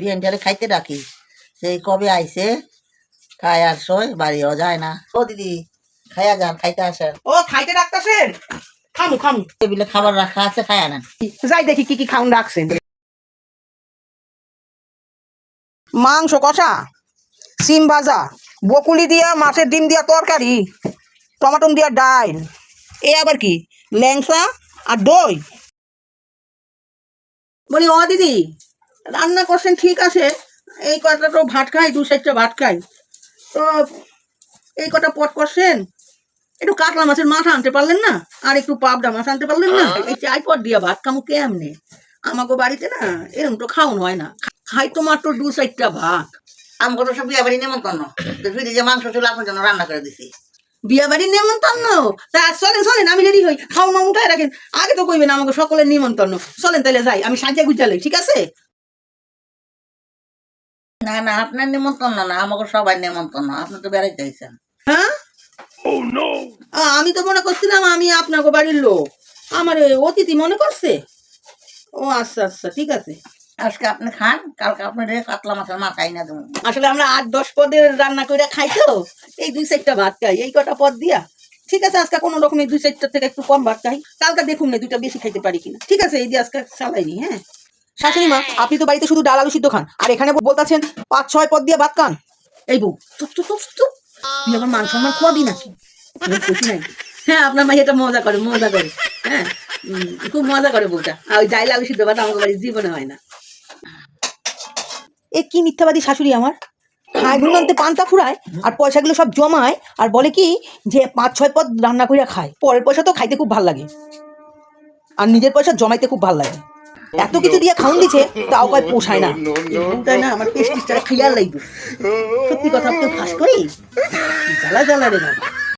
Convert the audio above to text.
বিয়েনটারে খাইতে ডাকি, সেই কবে আইছে, খায় আর সই বাড়িও যায় না। ও দিদি খাইয়া যান, খাইতে আসেন। ও খাইতে রাখতেছেন? খামু খামু, টেবিলে খাবার রাখা আছে, খাইয়া নেন। যাই দেখি কি কি খাউন রাখছেন। মাংস কষা, সিম ভাজা, বকুলি দিয়া মাছের ডিম দিয়া তরকারি, টমাটো দিয়া ডাল, এ আবার কি ল্যাংসা আর দই। বলি ও দিদি, রান্না করছেন ঠিক আছে, এই কটা তো ভাত খাই, 2-4টা ভাত খাই, তো এই কটা পট করছেন, একটু কাতলা মাছের মাথা আনতে পারলেন না? আর একটু পাবদা মাছ আনতে পারলেন না? এই চাই পট দিয়া ভাত খামু কেমনে? আমাকে বাড়িতে না এরকম তো খাওন হয় না, খাই তো মাত্র 2-4টা ভাত। আমাকে তো সব বিয়ে বাড়ি নেমন্তন্ন, ফ্রিজে মাংস ছিল আপনার জন্য রান্না করে দিছি। বিয়া বাড়ির নিমন্ত্রণ? তা চলেন চলেন, আমি রেডি হই, খাও মামু খাই রাখেন, আগে তো কইবেন আমাকে সকলের নিমন্ত্রণ। চলেন তাহলে যাই, আমি সাজিয়া গুজালে, ঠিক আছে? না না, আপনার নিমন্ত্রণ না, আমাকে সবাই নিমন্ত্রণ, আপনি তো বেড়াইতে আইছেন। হ্যাঁ, আমি তো মনে করছিলাম আমি আপনাকে বাড়ির লোক, আমার অতিথি মনে করছে। ও আচ্ছা আচ্ছা, ঠিক আছে। আজকে আপনি খান, কালকে আপনার কাতলা মাছের মাথায় না দেবো। আসলে আমরা 8-10 পদের রান্না করে খাই তো, এই 2-4টা ভাত খাই, এই কটা পদ দিয়া। ঠিক আছে, আজকে কোনো রকমের 2-4টার থেকে একটু কম ভাত খাই, কালকে দেখুন না 2টা বেশি খাইতে পারি কিনা। ঠিক আছে, এই দিয়ে আজকে চালাইনি। হ্যাঁ শাশুড়ি মা, আপনি তো বাড়িতে শুধু ডাল আলু সিদ্ধ খান, আর এখানে বলতেছেন 5-6 পদ দিয়ে ভাত খান। এই বউ, চুপ চুপ চুপ চুপ, তুই আমার মান সম্মান খোয়াবি নাকি? নাই। হ্যাঁ, আপনার মাই এটা মজা করে, মজা করে। হ্যাঁ, খুব মজা করে বউটা। আর ওই ডাল আলু সিদ্ধ ভাত আমাদের বাড়ির জীবনে হয় না। এ কি মিথ্যাবাদী শাশুড়ি আমার, খায় গুণান্তে পান্তা ফুরায় আর পয়সাগুলো সব জমায়, আর বলে কি যে 5-6 পদ রান্না করে খায়। পরের পয়সা তো খাইতে খুব ভাল লাগে, আর নিজের পয়সা জমাইতে খুব ভাল লাগে। এত কিছু দিয়ে খাউন দিছে, তাও কয় পোষায় না। তাই না, আমার পেস্টিসটা খাইয়ার লাগবে। সত্যি কথা কেউ ফাঁস করি, জ্বালা জ্বালা রে বাবা।